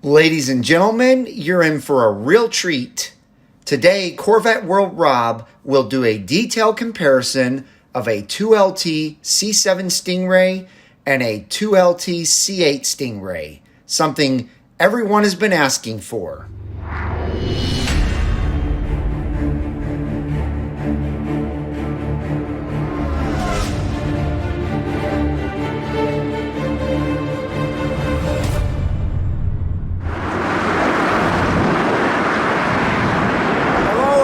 Ladies and gentlemen, you're in for a real treat. Today, Corvette World Rob will do a detailed comparison of a 2LT C7 Stingray and a 2LT C8 Stingray, something everyone has been asking for.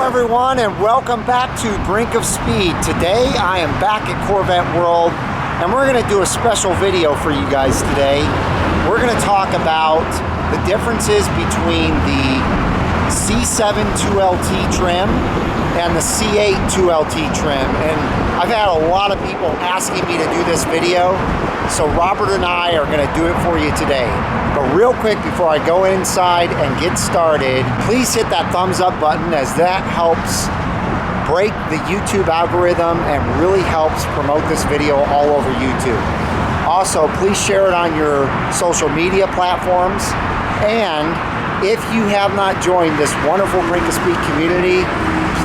Everyone, and welcome back to Brink of Speed. Today I am back at Corvette World and we're going to do a special video for you guys today. We're going to talk about the differences between the C7 2LT trim and the C8 2LT trim, and I've had a lot of people asking me to do this video, so Robert and I are going to do it for you today. But real quick, before I go inside and get started, please hit that thumbs up button, as that helps break the YouTube algorithm and really helps promote this video all over YouTube. Also, please share it on your social media platforms, and if you have not joined this wonderful Brink of Speed community,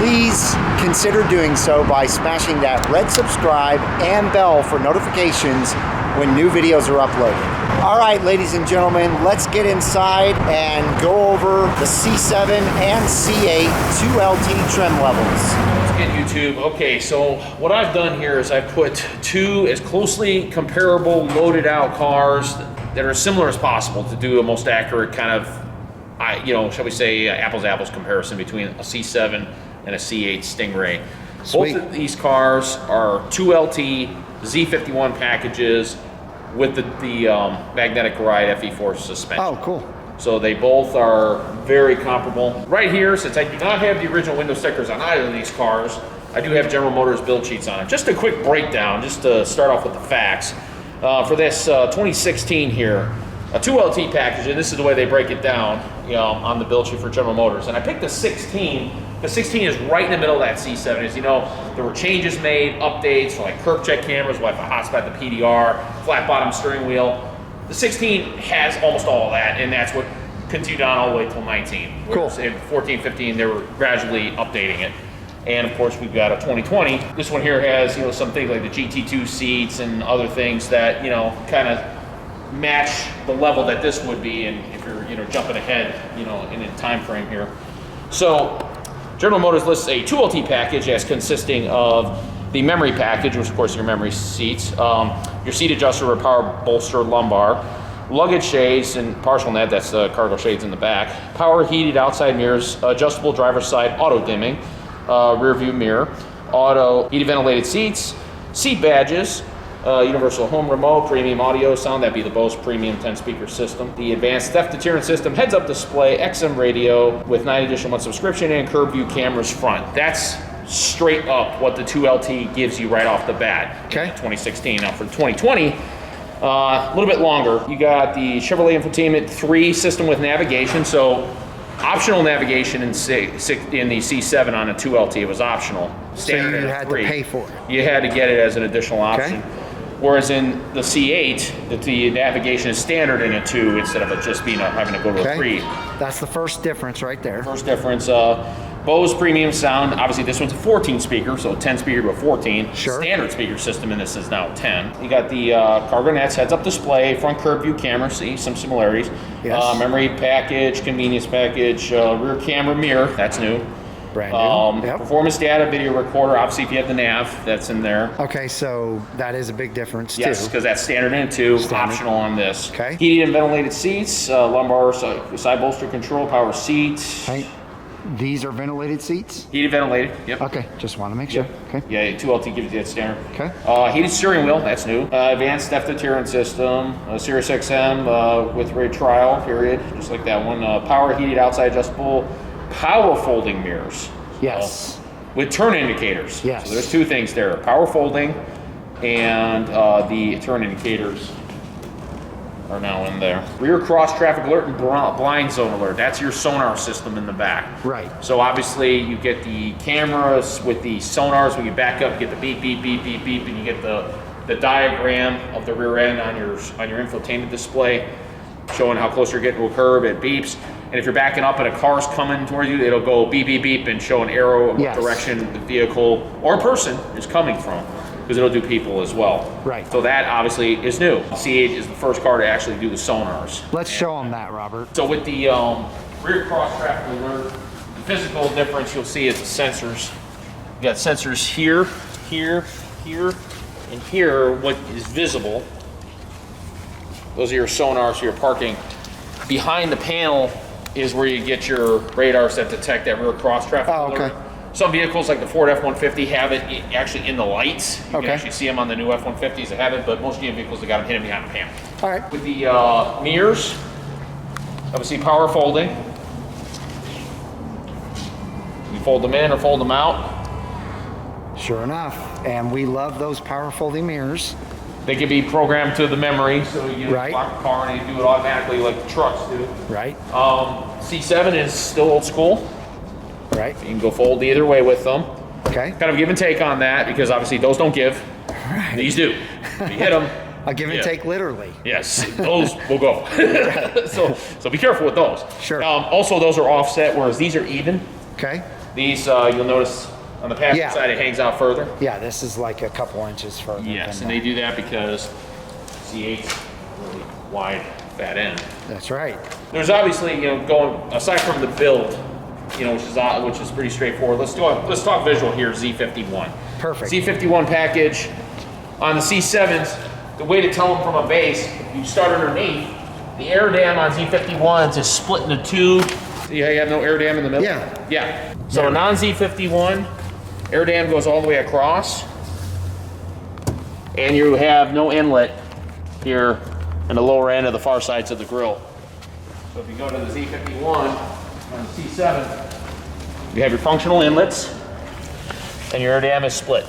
please consider doing so by smashing that red subscribe and bell for notifications when new videos are uploaded. All right, ladies and gentlemen, let's get inside and go over the C7 and C8 2LT trim levels. Let's get YouTube. Okay, so what I've done here is I put two as closely comparable loaded out cars that are as similar as possible to do a most accurate kind of, shall we say, apples to apples comparison between a C7 and a C8 Stingray. Sweet. Both of these cars are 2LT Z51 packages with the magnetic ride FE4 suspension. Oh, cool. So they both are very comparable. Right here, since I do not have the original window stickers on either of these cars, I do have General Motors build sheets on it. Just a quick breakdown, just to start off with the facts. For this 2016 here, a 2LT package, and this is the way they break it down, on the build sheet for General Motors. And I picked the 16. The 16 is right in the middle of that C7. As you know, there were changes made, updates for like curb check cameras, Wi-Fi hotspot, the PDR, flat bottom steering wheel. The 16 has almost all of that, and that's what continued on all the way till 19. Cool. In 14, 15, they were gradually updating it. And of course, we've got a 2020. This one here has, some things like the GT2 seats and other things that, kind of match the level that this would be, and if you're jumping ahead in a time frame here. So General Motors lists a 2LT package as consisting of the memory package, which of course your memory seats, your seat adjuster or power bolster lumbar, luggage shades and partial net, that's the cargo shades in the back, power heated outside mirrors, adjustable driver's side auto dimming, rear view mirror, auto heated ventilated seats, seat badges, universal home remote, premium audio sound, that'd be the Bose premium 10 speaker system, the advanced theft deterrent system, heads up display, XM radio with 9 additional month subscription, and curb view cameras front. That's straight up what the 2LT gives you right off the bat. Okay. 2016. Now for 2020, a little bit longer. You got the Chevrolet Infotainment 3 system with navigation. So optional navigation in the C7 on a 2LT. It was optional. Standard, so you had to pay for it. You had to get it as an additional option. Okay. Whereas in the C8, the navigation is standard in a 2 instead of it just having to go to a 3. That's the first difference right there. First difference. Bose premium sound. Obviously, this one's a 14 speaker, so a 10 speaker to a 14. Sure. Standard speaker system in this is now 10. You got the cargo nets, heads up display, front curb view camera. See some similarities. Yes. Memory package, convenience package, rear camera mirror. That's new. Brand new. Yep. Performance data, video recorder. Obviously, if you have the nav, that's in there. Okay, so that is a big difference yes, too. because that's standard in 2, Standard. optional on this. Okay. Heated and ventilated seats, lumbar side bolster control, power seat. Hey, these are ventilated seats? Heated, ventilated. Yep. Okay, just want to make sure. Yep. Okay. Yeah, 2LT gives you that standard. Okay. Heated steering wheel, that's new. Advanced theft deterrent system, Sirius XM with rate trial, period, just like that one. Power heated outside adjustable power folding mirrors. Yes. With turn indicators. Yes. So there's 2 things there, power folding and the turn indicators are now in there. Rear cross traffic alert and blind zone alert. That's your sonar system in the back. Right. So obviously you get the cameras with the sonars. When you back up, you get the beep, beep, beep, beep, beep, and you get the diagram of the rear end on your infotainment display. showing how close you're getting to a curb. It beeps. And if you're backing up and a car's coming towards you, it'll go beep, beep, beep and show an arrow of what direction the vehicle or person is coming from, because it'll do people as well. Right. So that obviously is new. C8 is the first car to actually do the sonars. Let's show them that, Robert. So with the rear cross traffic alert, the physical difference you'll see is the sensors. You got sensors here, here, here, and here, what is visible. Those are your sonars, so your parking. Behind the panel is where you get your radars that detect that rear cross traffic alert. Some vehicles like the Ford F-150 have it actually in the lights. You can actually see them on the new F-150s that have it, but most GM vehicles, they got them hidden behind the panel. All right. With the mirrors, obviously power folding. You fold them in or fold them out. Sure enough, and we love those power folding mirrors. They can be programmed to the memory, so you lock the car and you do it automatically like the trucks do. Right. C7 is still old school. Right. You can go fold either way with them. Okay. Kind of give and take on that, because obviously those don't give. Right. These do. If you hit them. A give and take literally. Yes, those will go. so be careful with those. Sure. Also, those are offset, whereas these are even. Okay. These, you'll notice on the passenger side, it hangs out further. Yeah, this is like a couple inches further. Yes, and they do that because C8's really wide, fat end. That's right. There's obviously, going aside from the build, which is pretty straightforward. Let's talk visual here. Z51. Perfect. Z51 package on the C7s. The way to tell them from a base, you start underneath. The air dam on Z51s is split into two. See how you have no air dam in the middle? Yeah. Yeah. So a non-Z51, air dam goes all the way across, and you have no inlet here in the lower end of the far sides of the grille. So if you go to the Z51 on the C7, you have your functional inlets, and your air dam is split.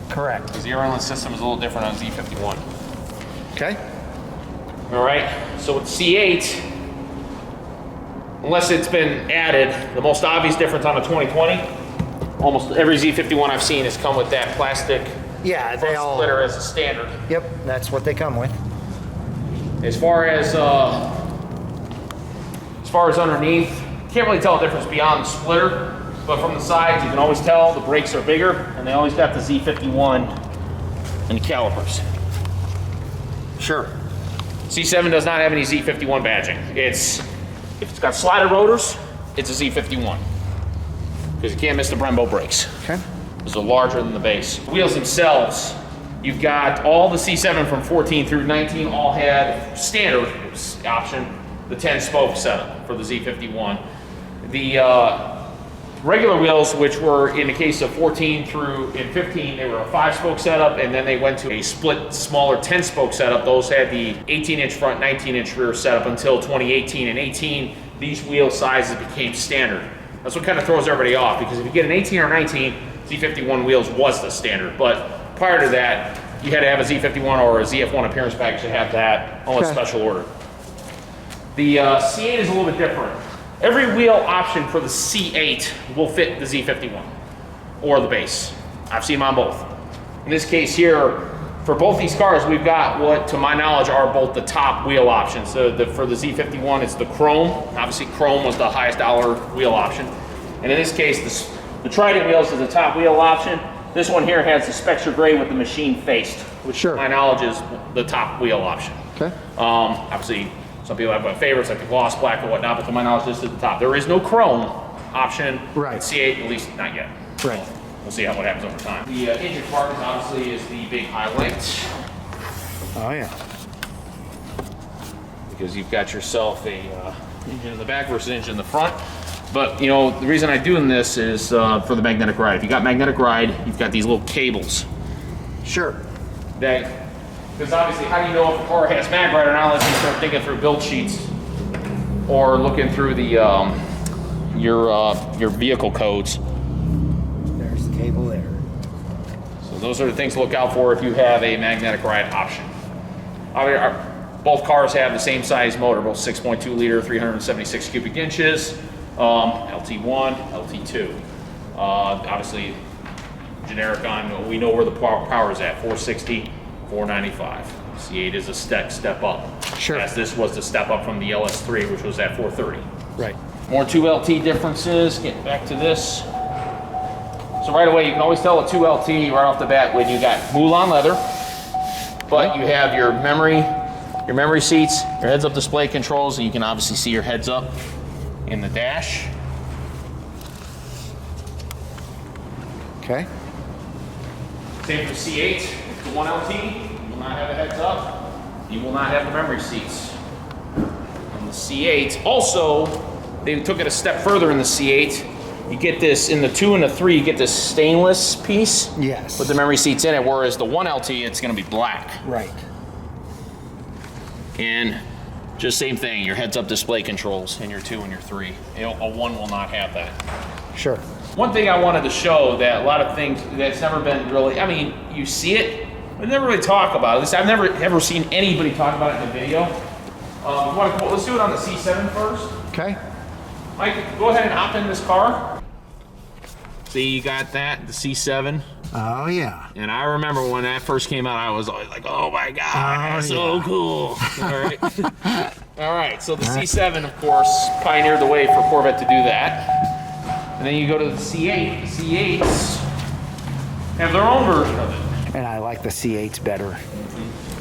Correct. Because the air inlet system is a little different on Z51. Okay. All right. So with C8, unless it's been added, the most obvious difference on a 2020, almost every Z51 I've seen has come with that plastic front splitter as a standard. Yep, that's what they come with. As far as underneath, can't really tell the difference beyond the splitter, but from the sides you can always tell the brakes are bigger, and they always got the Z51 and the calipers. Sure. C7 does not have any Z51 badging. If it's got slider rotors, it's a Z51. Because you can't miss the Brembo brakes. Okay. Those are larger than the base. The wheels themselves, you've got all the C7 from 14 through 19 all had standard option, the 10-spoke setup for the Z51. The regular wheels, which were in the case of 14 through 15, they were a 5-spoke setup, and then they went to a split, smaller 10-spoke setup. Those had the 18-inch front, 19-inch rear setup until 2018. And 18, these wheel sizes became standard. That's what kind of throws everybody off, because if you get an 18 or 19, Z51 wheels was the standard. But prior to that, you had to have a Z51 or a ZF1 appearance package to have that on a special order. The C8 is a little bit different. Every wheel option for the C8 will fit the Z51 or the base. I've seen them on both. In this case here, for both these cars, we've got what, to my knowledge, are both the top wheel options. So for the Z51, it's the chrome. Obviously, chrome was the highest dollar wheel option. And in this case, the Trident wheels is the top wheel option. This one here has the Spectra Gray with the machine faced, which to my knowledge is the top wheel option. Okay. Obviously, some people have favorites like the gloss black and whatnot, but to my knowledge, this is the top. There is no chrome option in C8, at least not yet. Right. We'll see what happens over time. The engine compartment obviously is the big highlight. Oh yeah. Because you've got yourself a engine in the back versus engine in the front. But the reason I'm doing this is for the magnetic ride. If you got magnetic ride, you've got these little cables. Sure. Because obviously, how do you know if a car has mag ride or not unless you start digging through build sheets or looking through the your vehicle codes. There's the cable there. So those are the things to look out for if you have a magnetic ride option. Both cars have the same size motor, both 6.2 liter, 376 cubic inches, LT1, LT2. Obviously, generic on, we know where the power is at, 460, 495. C8 is a step up. Sure. As this was the step up from the LS3, which was at 430. Right. More 2LT differences. Get back to this. So right away, you can always tell a 2LT right off the bat when you got Moulin leather, but you have your memory seats, your heads-up display controls, and you can obviously see your heads-up in the dash. Okay. Same for C8. The 1LT, you will not have a heads-up. You will not have the memory seats. On the C8, also, they took it a step further in the C8. You get this, in the 2 and the 3, you get this stainless piece. Yes. With the memory seats in it, whereas the 1LT, it's gonna be black. Right. And just same thing, your heads-up display controls in your 2 and your 3. A 1 will not have that. Sure. One thing I wanted to show that a lot of things that's never been really, I mean, you see it, but never really talk about it. At least I've never ever seen anybody talk about it in a video. Let's do it on the C7 first. Okay. Mike, go ahead and hop in this car. See, you got that, the C7. Oh, yeah. And I remember when that first came out, I was always like, oh my God, that's so cool. All right. All right, so the C7, of course, pioneered the way for Corvette to do that. And then you go to the C8. The C8s have their own version of it. And I like the C8s better.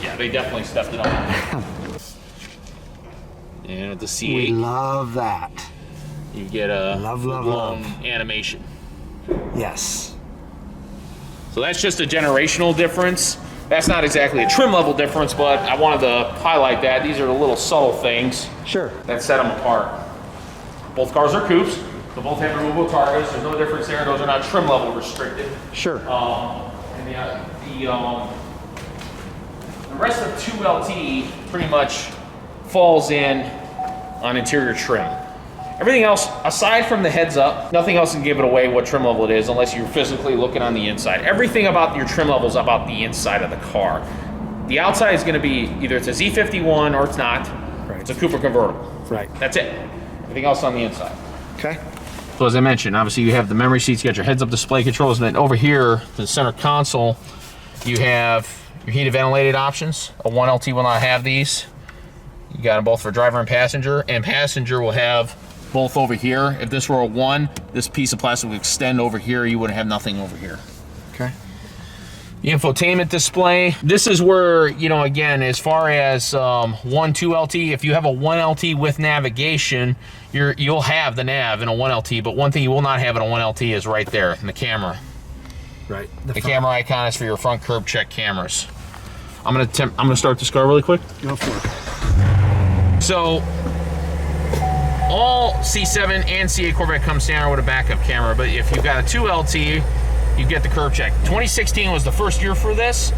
Yeah, they definitely stepped it up. And with the C8, We love that. you get a Love. animation. Yes. So that's just a generational difference. That's not exactly a trim level difference, but I wanted to highlight that. These are the little subtle things Sure. that set them apart. Both cars are coupes. They both have removable targets. There's no difference there. Those are not trim level restricted. Sure. And the rest of 2LT pretty much falls in on interior trim. Everything else, aside from the heads up, nothing else can give it away what trim level it is unless you're physically looking on the inside. Everything about your trim level is about the inside of the car. The outside is going to be either it's a Z51 or it's not. Right. It's a coupe or convertible. Right. That's it. Everything else on the inside. Okay. So as I mentioned, obviously you have the memory seats, you got your heads-up display controls, and then over here, the center console, you have your heated ventilated options. A 1LT will not have these. You got them both for driver and passenger will have both over here. If this were a 1, this piece of plastic would extend over here. You wouldn't have nothing over here. Okay. The infotainment display. This is where, you know, again, as far as 1, 2LT, if you have a 1LT with navigation, you'll have the nav in a 1LT, but one thing you will not have in a 1LT is right there in the camera. Right. The camera icon is for your front curb check cameras. I'm gonna start this car really quick. Go for it. So all C7 and C8 Corvette come standard with a backup camera, but if you've got a 2LT, you get the curb check. 2016 was the first year for this,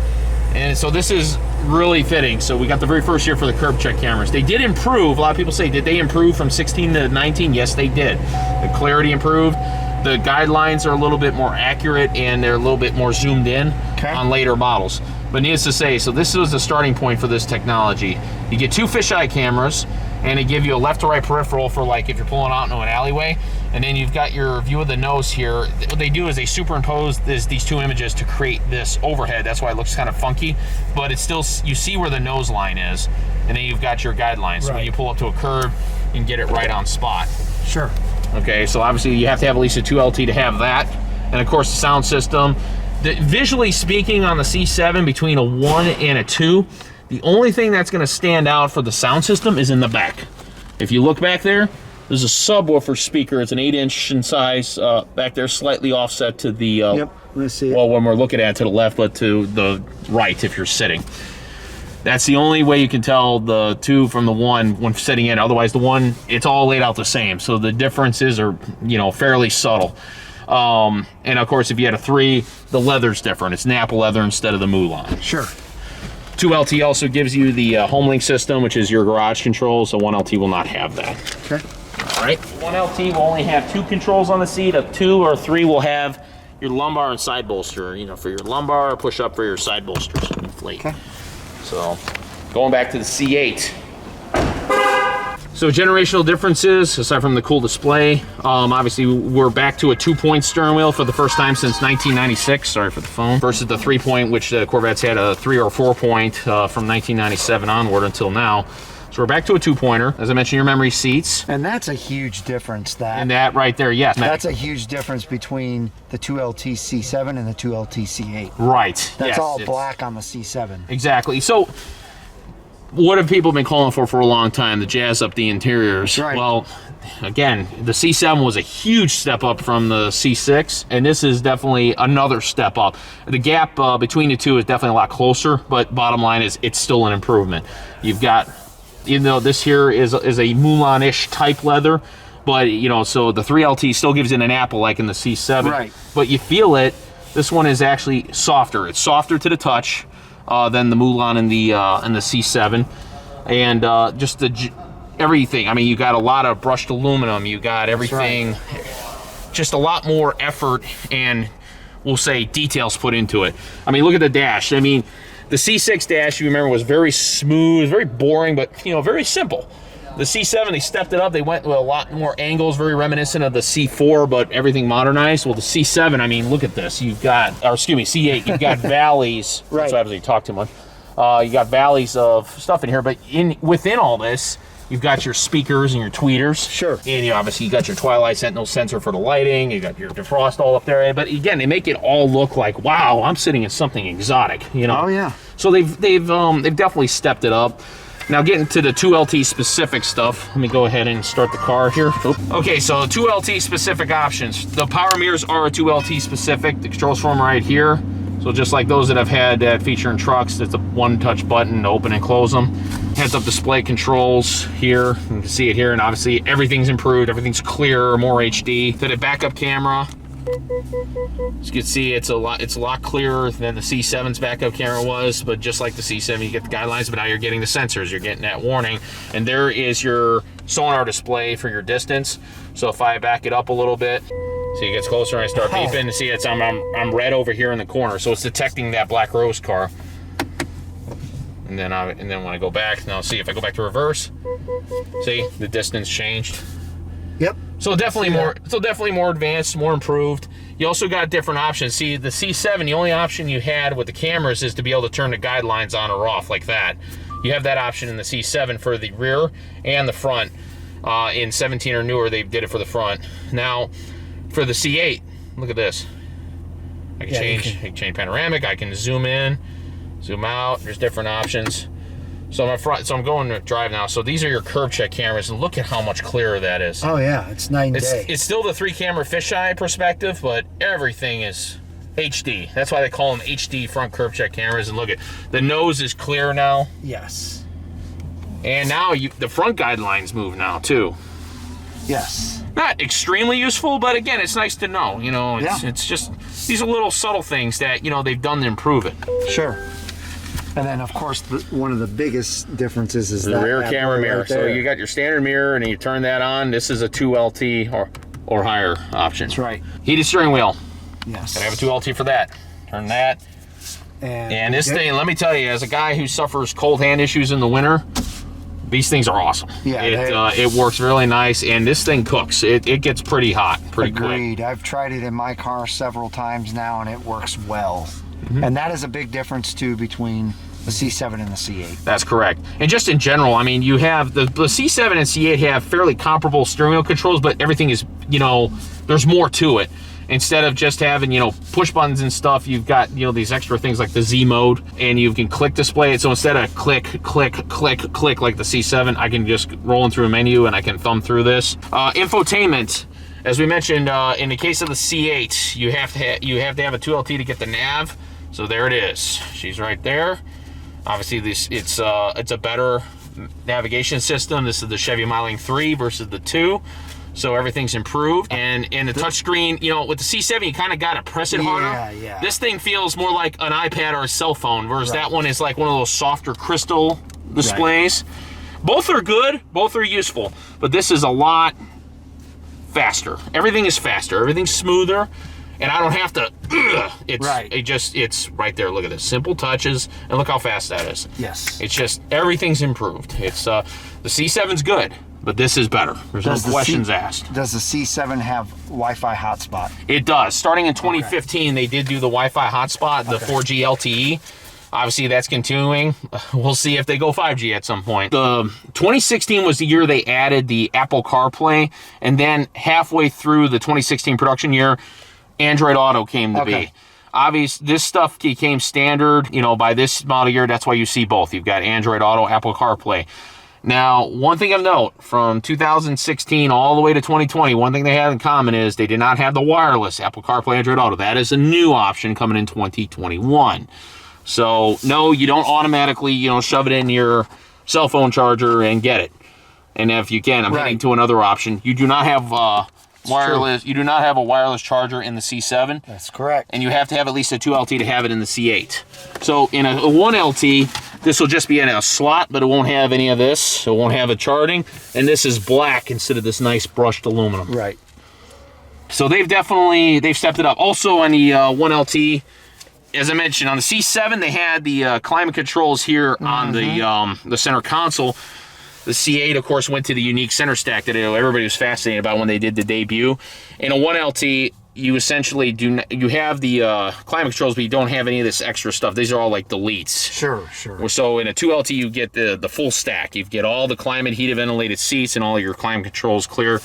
and so this is really fitting. So we got the very first year for the curb check cameras. They did improve. A lot of people say, did they improve from 16 to 19? Yes, they did. The clarity improved. The guidelines are a little bit more accurate, and they're a little bit more zoomed in on later models. But needless to say, so this was the starting point for this technology. You get 2 fisheye cameras, and they give you a left to right peripheral for like if you're pulling out into an alleyway, and then you've got your view of the nose here. What they do is they superimpose these 2 images to create this overhead. That's why it looks kind of funky, but it's still, you see where the nose line is, and then you've got your guidelines. So when you pull up to a curb, you can get it right on spot. Sure. Okay, so obviously you have to have at least a 2LT to have that, and of course the sound system. Visually speaking, on the C7, between a 1 and a 2, the only thing that's going to stand out for the sound system is in the back. If you look back there, there's a subwoofer speaker. It's an 8-inch in size back there, slightly offset to the, Yep, let's see it. well, when we're looking at it to the left, but to the right if you're sitting. That's the only way you can tell the 2 from the 1 when sitting in. Otherwise, the 1, it's all laid out the same. So the differences are, you know, fairly subtle. And of course, if you had a 3, the leather's different. It's Napa leather instead of the Moulin. Sure. 2LT also gives you the HomeLink system, which is your garage control, so 1LT will not have that. Okay. All right. 1LT will only have 2 controls on the seat. A 2 or 3 will have your lumbar and side bolster, you know, for your lumbar, or push up for your side bolsters and inflate. Okay. So going back to the C8. So generational differences, aside from the cool display, obviously we're back to a 2-point steering wheel for the first time since 1996, sorry for the phone, versus the 3-point, which the Corvettes had a 3 or 4-point from 1997 onward until now. So we're back to a 2-pointer. As I mentioned, your memory seats. And that's a huge difference. And that right there, yes. That's a huge difference between the 2LT C7 and the 2LT C8. Right. That's all black on the C7. Exactly. So what have people been calling for a long time? The jazz up the interiors. Right. Well, again, the C7 was a huge step up from the C6, and this is definitely another step up. The gap between the two is definitely a lot closer, but bottom line is it's still an improvement. You've got, even though this here is a Moulin-ish type leather, but you know, so the 3LT still gives it an apple like in the C7. Right. But you feel it. This one is actually softer. It's softer to the touch than the Moulin in the C7, and just everything. I mean, you got a lot of brushed aluminum. You got everything, just a lot more effort and we'll say details put into it. I mean, look at the dash. I mean, the C6 dash, you remember, was very smooth, very boring, but you know, very simple. The C7, they stepped it up. They went with a lot more angles, very reminiscent of the C4, but everything modernized. Well, the C7, I mean, look at this. You've got, or excuse me, C8, you've got valleys. Right. That's why I haven't talked too much. You got valleys of stuff in here, but within all this, you've got your speakers and your tweeters. Sure. And you obviously you got your Twilight Sentinel sensor for the lighting. You got your defrost all up there. But again, they make it all look like, wow, I'm sitting in something exotic. You know. Oh yeah. So they've definitely stepped it up. Now getting to the 2LT specific stuff, let me go ahead and start the car here. Okay, so 2LT specific options. The power mirrors are a 2LT specific. The controls for them right here. So just like those that have had that feature in trucks, it's a one-touch button to open and close them. Heads-up display controls here. You can see it here, and obviously everything's improved. Everything's clearer, more HD. To the backup camera, as you can see, it's a lot clearer than the C7's backup camera was, but just like the C7, you get the guidelines, but now you're getting the sensors, you're getting that warning, and there is your sonar display for your distance. So if I back it up a little bit, see, it gets closer and I start beeping, see, I'm red over here in the corner, so it's detecting that black rose car. And then when I go back, now see, if I go back to reverse, see, the distance changed. Yep. So definitely more advanced, more improved. You also got different options. See, the C7, the only option you had with the cameras is to be able to turn the guidelines on or off like that. You have that option in the C7 for the rear and the front. In 17 or newer, they did it for the front. Now, for the C8, look at this. I can change panoramic. I can zoom in, zoom out. There's different options. So I'm going to drive now. So these are your curb check cameras, and look at how much clearer that is. Oh yeah, it's night and day. It's still the 3-camera fisheye perspective, but everything is HD. That's why they call them HD front curb check cameras. And look at the nose is clear now. Yes. And now the front guidelines move now too. Yes. Not extremely useful, but again, it's nice to know. You know, it's just these are little subtle things that they've done to improve it. Sure. And then, of course, one of the biggest differences is the rear camera mirror. Right, so you got your standard mirror, and you turn that on. This is a 2LT or higher option. That's right. Heated steering wheel. Yes. Gotta have a 2LT for that. Turn that. And this thing, let me tell you, as a guy who suffers cold hand issues in the winter, these things are awesome. Yeah. It works really nice, and this thing cooks. It gets pretty hot pretty quick. Agreed. I've tried it in my car several times now, and it works well. Mm-hmm. And that is a big difference, too, between the C7 and the C8. That's correct. And just in general, I mean, you have the C7 and C8 have fairly comparable steering wheel controls, but everything is, there's more to it. Instead of just having, push buttons and stuff, you've got, these extra things like the Z mode, and you can click display it. So instead of click, click, click, click like the C7, I can just roll in through a menu and I can thumb through this. Infotainment. As we mentioned, in the case of the C8, you have to have a 2LT to get the nav. So there it is. She's right there. Obviously, it's a better navigation system. This is the Chevy Molife 3 versus the 2. So everything's improved. And the touchscreen, with the C7, you kind of got to press it harder. Yeah. This thing feels more like an iPad or a cell phone, whereas that one is like one of those softer crystal displays. Right. Both are good. Both are useful. But this is a lot faster. Everything is faster. Everything's smoother. And I don't have to, it's right there. Look at this, simple touches, and look how fast that is. Yes. It's just, everything's improved. It's, the C7's good, but this is better. There's no questions asked. Does the C7 have Wi-Fi hotspot? It does. Starting in 2015, they did do the Wi-Fi hotspot, the 4G LTE. Obviously, that's continuing. We'll see if they go 5G at some point. The 2016 was the year they added the Apple CarPlay, and then halfway through the 2016 production year, Android Auto came to be. Obviously, this stuff became standard, you know, by this model year. That's why you see both. You've got Android Auto, Apple CarPlay. Now, one thing of note, from 2016 all the way to 2020, one thing they had in common is they did not have the wireless Apple CarPlay, Android Auto. That is a new option coming in 2021. So, no, you don't automatically, you know, shove it in your cell phone charger and get it. And if you can, I'm heading to another option. You do not have wireless. You do not have a wireless charger in the C7. That's correct. And you have to have at least a 2LT to have it in the C8. So in a 1LT, this will just be in a slot, but it won't have any of this. It won't have a charging. And this is black instead of this nice brushed aluminum. Right. So they've stepped it up. Also on the 1LT, as I mentioned, on the C7, they had the climate controls here on the center console. The C8, of course, went to the unique center stack that everybody was fascinated about when they did the debut. In a 1LT, you essentially you have the climate controls, but you don't have any of this extra stuff. These are all like deletes. Sure, sure. So in a 2LT, you get the full stack. You get all the climate, heated, ventilated seats, and all your climate controls clear.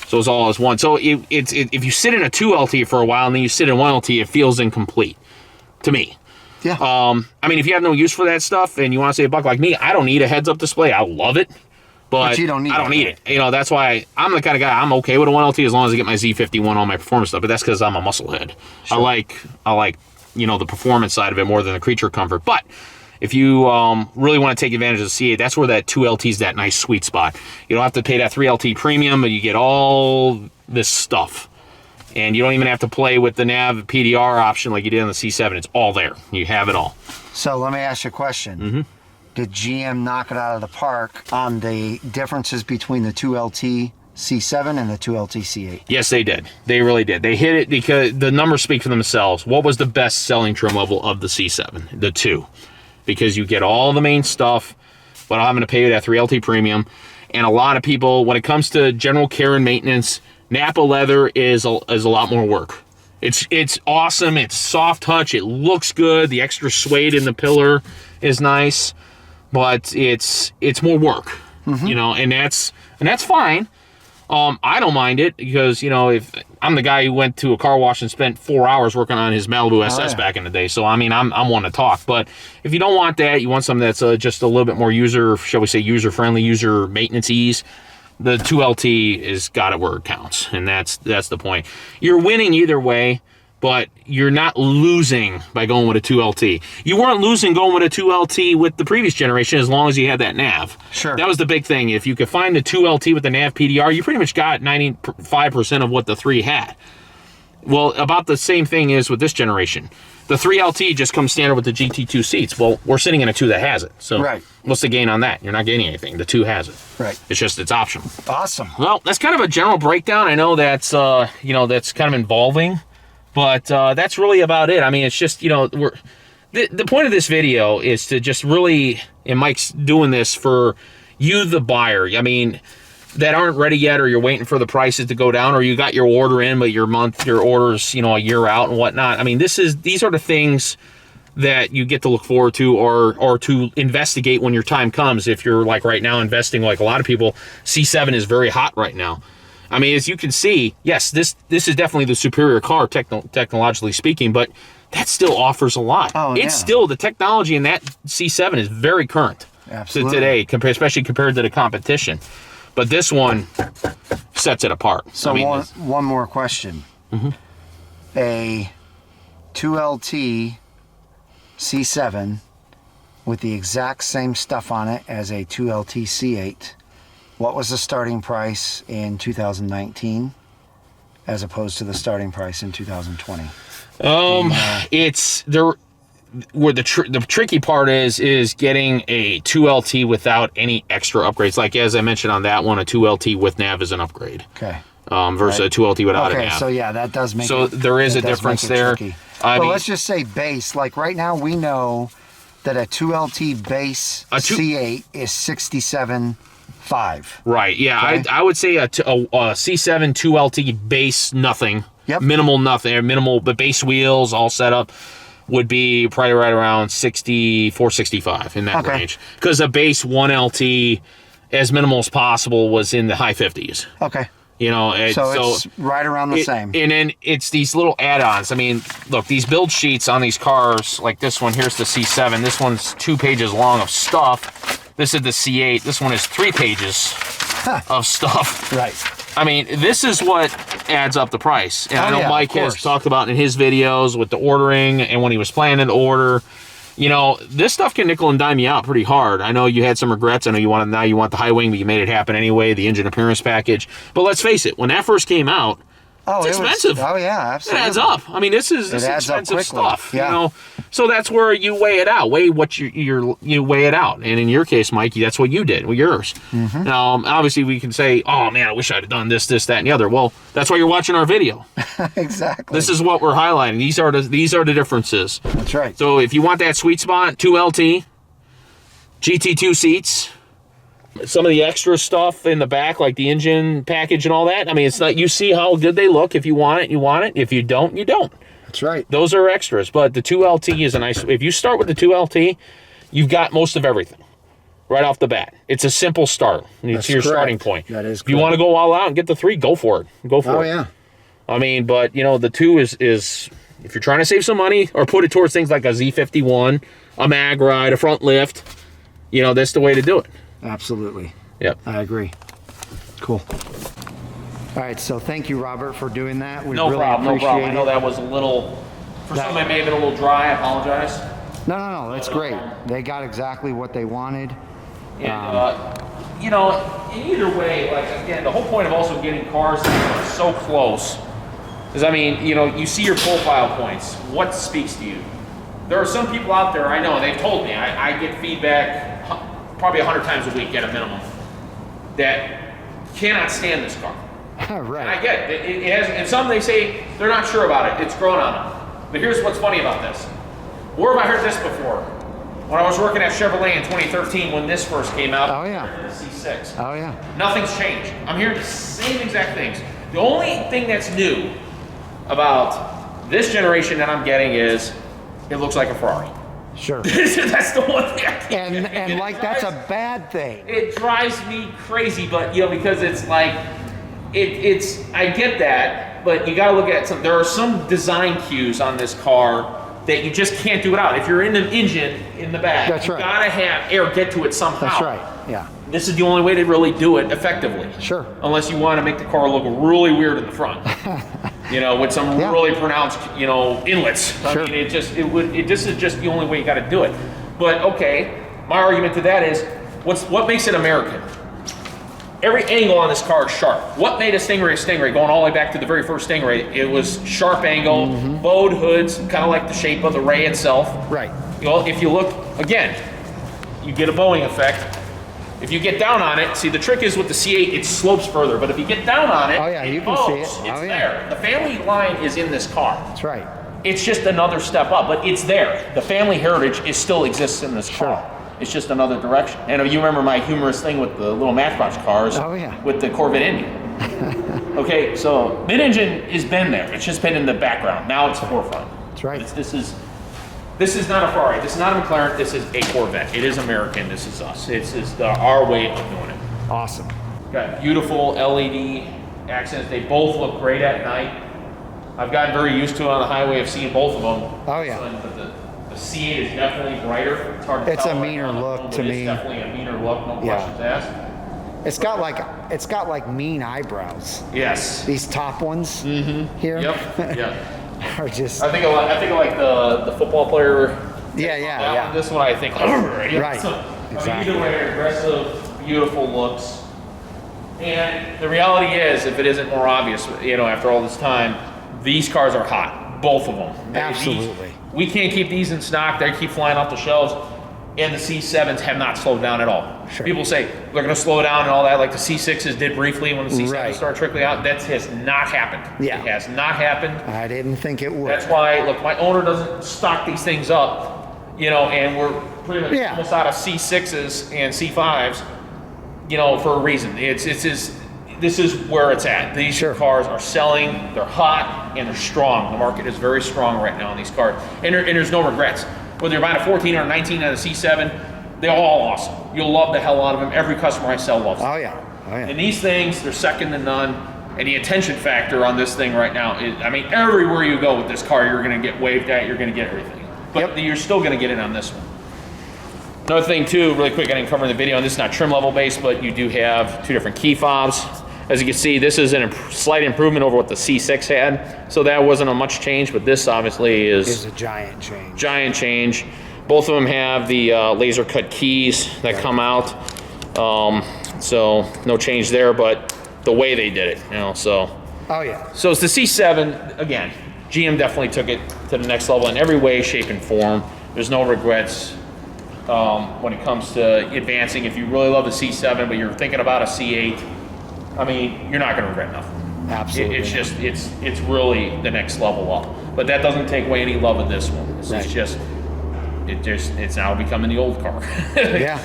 So it's all as one. So if you sit in a 2LT for a while and then you sit in 1LT, it feels incomplete to me. Yeah. I mean, if you have no use for that stuff and you want to save a buck like me, I don't need a heads-up display. I love it, but you don't need I don't need it. You know, that's why I'm the kind of guy, I'm okay with a 1LT as long as I get my Z51 on my performance stuff, but that's because I'm a musclehead. Sure. I like, you know, the performance side of it more than the creature comfort. But if you really want to take advantage of the C8, that's where that 2LT is that nice sweet spot. You don't have to pay that 3LT premium, but you get all this stuff. And you don't even have to play with the nav PDR option like you did on the C7. It's all there. You have it all. So let me ask you a question. Did GM knock it out of the park on the differences between the 2LT C7 and the 2LT C8? Yes, they did. They really did. They hit it because the numbers speak for themselves. What was the best selling trim level of the C7? The 2. Because you get all the main stuff, but I'm going to pay you that 3LT premium. And a lot of people, when it comes to general care and maintenance, Napa leather is a lot more work. It's awesome. It's soft touch. It looks good. The extra suede in the pillar is nice, but it's more work. You know, and that's fine. I don't mind it because, you know, if I'm the guy who went to a car wash and spent 4 hours working on his Malibu SS back in the day. So, I mean, I'm one to talk. But if you don't want that, you want something that's just a little bit more shall we say, user-friendly, user maintenance ease, the 2LT is got it where it counts. And that's the point. You're winning either way, but you're not losing by going with a 2LT. You weren't losing going with a 2LT with the previous generation as long as you had that nav. Sure. That was the big thing. If you could find the 2LT with the nav PDR, you pretty much got 95% of what the 3 had. Well, about the same thing is with this generation. The 3LT just comes standard with the GT2 seats. Well, we're sitting in a 2 that has it. So what's the gain on that? You're not gaining anything. The 2 has it. Right. It's optional. Awesome. Well, that's kind of a general breakdown. I know that's that's kind of involving. But that's really about it. I mean, it's just, the point of this video is to just really, and Mike's doing this for you, the buyer. I mean, that aren't ready yet, or you're waiting for the prices to go down, or you got your order in, but your order's, a year out and whatnot. I mean, these are the things that you get to look forward to or to investigate when your time comes. If you're like right now investing like a lot of people, C7 is very hot right now. I mean, as you can see, yes, this is definitely the superior car technologically speaking, but that still offers a lot. Oh, it's still, the technology in that C7 is very current to today, especially compared to the competition. But this one sets it apart. So one more question. A 2LT C7 with the exact same stuff on it as a 2LT C8. What was the starting price in 2019 as opposed to the starting price in 2020? It's there. Where the tricky part is getting a 2LT without any extra upgrades. Like as I mentioned on that one, a 2LT with nav is an upgrade. Okay. Versus a 2LT without a nav. Okay, so yeah, that does make so there is a difference there. But let's just say base. Like right now, we know that a 2LT base C8 is $67,900. 5. Right. Yeah. Okay. I would say a C7 2LT base nothing. Yep. Minimal nothing. Minimal, but base wheels all set up would be probably right around 64, 65 in that range. Because a base 1LT, as minimal as possible, was in the high 50s. Okay. You know, so it's right around the same. And then it's these little add-ons. I mean, look, these build sheets on these cars, like this one, here's the C7. This one's 2 pages long of stuff. This is the C8. This one is 3 pages of stuff. Right. I mean, this is what adds up the price. And I know Mike has talked about in his videos with the ordering and when he was planning to order. You know, this stuff can nickel and dime you out pretty hard. I know you had some regrets. I know you want the high wing, but you made it happen anyway, the engine appearance package. But let's face it, when that first came out, it's expensive. Absolutely. It adds up. I mean, this is expensive stuff. Yeah. You know, so that's where you weigh it out. Weigh what you weigh it out. And in your case, Mike, that's what you did with yours. Now, obviously, we can say, "Oh man, I wish I'd have done this, that, and the other." Well, that's why you're watching our video. Exactly. This is what we're highlighting. These are the differences. That's right. So if you want that sweet spot, 2LT, GT2 seats. Some of the extra stuff in the back, like the engine package and all that. I mean, it's not, you see how good they look. If you want it, you want it. If you don't, you don't. That's right. Those are extras. But the 2LT is a nice, if you start with the 2LT, you've got most of everything right off the bat. It's a simple start. It's your starting point. That is correct. If you want to go all out and get the 3, go for it. Go for it. Oh, yeah. I mean, but, you know, the 2 is if you're trying to save some money or put it towards things like a Z51, a mag ride, a front lift, you know, that's the way to do it. Absolutely. Yep. I agree. Cool. All right, so thank you, Robert, for doing that. We No really problem. appreciate I know that was a little, for some it may have been a little dry. I apologize. No, that's great. They got exactly what they wanted. And, you know, in either way, like, again, the whole point of also getting cars that are so close is, I mean, you know, you see your profile points. What speaks to you? There are some people out there, I know, and they've told me, I get feedback probably 100 times a week at a minimum, that cannot stand this car. Right. And I get it. It has, and some they say they're not sure about it. It's grown on them. But here's what's funny about this. Where have I heard this before? When I was working at Chevrolet in 2013, when this first came out, the C6. Oh yeah. Nothing's changed. I'm hearing the same exact things. The only thing that's new about this generation that I'm getting is it looks like a Ferrari. Sure. That's the one thing. And like that's a bad thing. It drives me crazy, but you know, because it's like it's I get that, but you got to look at some. There are some design cues on this car that you just can't do it out. If you're in the engine in the back, you gotta have air get to it somehow. That's right. Yeah. This is the only way to really do it effectively. Sure. Unless you want to make the car look really weird in the front. You know, with some really pronounced, you know, inlets. Sure. I mean, this is just the only way you got to do it. But okay, my argument to that is, what makes it American? Every angle on this car is sharp. What made a Stingray, going all the way back to the very first Stingray? It was sharp angle, bowed hoods, kind of like the shape of the Ray itself. Right. You know, if you look, again, you get a Boeing effect. If you get down on it, see the trick is with the C8, it slopes further, but if you get down on it, you can see it. It's there. The family line is in this car. That's right. It's just another step up, but it's there. The family heritage still exists in this car. It's just another direction. And you remember my humorous thing with the little Matchbox cars with the Corvette Indy. Okay, so mid-engine has been there. It's just been in the background. Now it's forefront. That's right. This is not a Ferrari. This is not a McLaren. This is a Corvette. It is American. This is us. It's our way of doing it. Awesome. Got beautiful LED accents. They both look great at night. I've gotten very used to it on the highway of seeing both of them. Oh yeah. But the C8 is definitely brighter. It's hard to tell. It's a meaner look to me. It's definitely a meaner look. No questions asked. It's got like mean eyebrows. Yes. These top ones here. Yep. Yep. Are just. I think of like the football player. Yeah. This one I think. Right. So, Exactly. I mean, either way, aggressive, beautiful looks. And the reality is, if it isn't more obvious, you know, after all this time, these cars are hot. Both of them. Absolutely. We can't keep these in stock. They keep flying off the shelves. And the C7s have not slowed down at all. Sure. People say they're going to slow down and all that, like the C6s did briefly when the C7s started trickling out. That has not happened. Yeah. It has not happened. I didn't think it would. That's why, look, my owner doesn't stock these things up, you know, and we're pretty much almost out of C6s and C5s. you know, for a reason. This is where it's at. These cars are selling, they're hot, and they're strong. The market is very strong right now on these cars. And there's no regrets. Whether you're buying a 14 or a 19 and a C7, they're all awesome. You'll love the hell out of them. Every customer I sell loves them. Oh yeah, oh yeah. And these things, they're second to none. And the attention factor on this thing right now is, I mean, everywhere you go with this car, you're gonna get waved at, you're gonna get everything. But you're still gonna get it on this one. Another thing too, really quick, I didn't cover in the video, and this is not trim level based, but you do have 2 different key fobs. As you can see, this is a slight improvement over what the C6 had. So that wasn't a much change, but this obviously is a giant change. Giant change. Both of them have the laser cut keys that come out. So no change there, but the way they did it, you know, so. Oh yeah. So it's the C7, again, GM definitely took it to the next level in every way, shape, and form. There's no regrets when it comes to advancing. If you really love the C7, but you're thinking about a C8, I mean, you're not going to regret nothing. Absolutely. It's just, it's really the next level up. But that doesn't take away any love of this one. This is just, it's now becoming the old car. Yeah.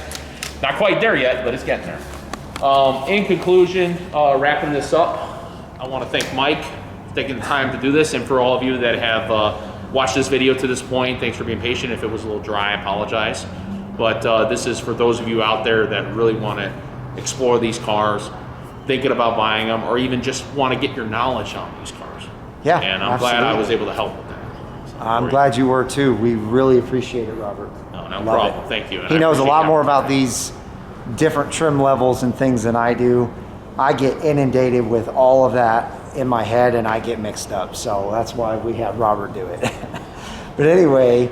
Not quite there yet, but it's getting there. In conclusion, wrapping this up, I want to thank Mike for taking the time to do this, and for all of you that have watched this video to this point, thanks for being patient. If it was a little dry, I apologize. But this is for those of you out there that really want to explore these cars, thinking about buying them, or even just want to get your knowledge on these cars. Yeah, and I'm glad I was able to help with that. So I'm glad you were too. We really appreciate it, Robert. No problem. Thank you. And he knows a lot more about these different trim levels and things than I do. I get inundated with all of that in my head and I get mixed up. So that's why we have Robert do it. But anyway,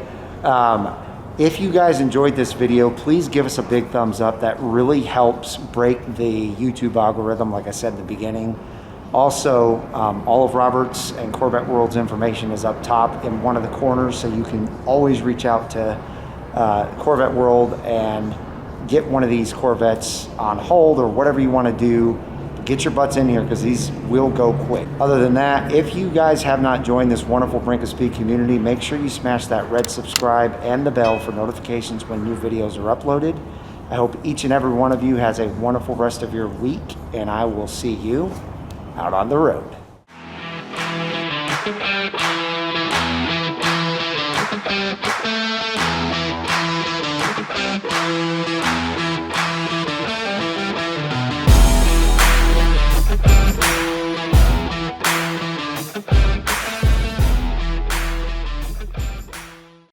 if you guys enjoyed this video, please give us a big thumbs up. That really helps break the YouTube algorithm, like I said at the beginning. Also, all of Robert's and Corvette World's information is up top in one of the corners, so you can always reach out to Corvette World and get one of these Corvettes on hold or whatever you want to do. Get your butts in here because these will go quick. Other than that, if you guys have not joined this wonderful Brink of Speed community, make sure you smash that red subscribe and the bell for notifications when new videos are uploaded. I hope each and every one of you has a wonderful rest of your week, and I will see you out on the road.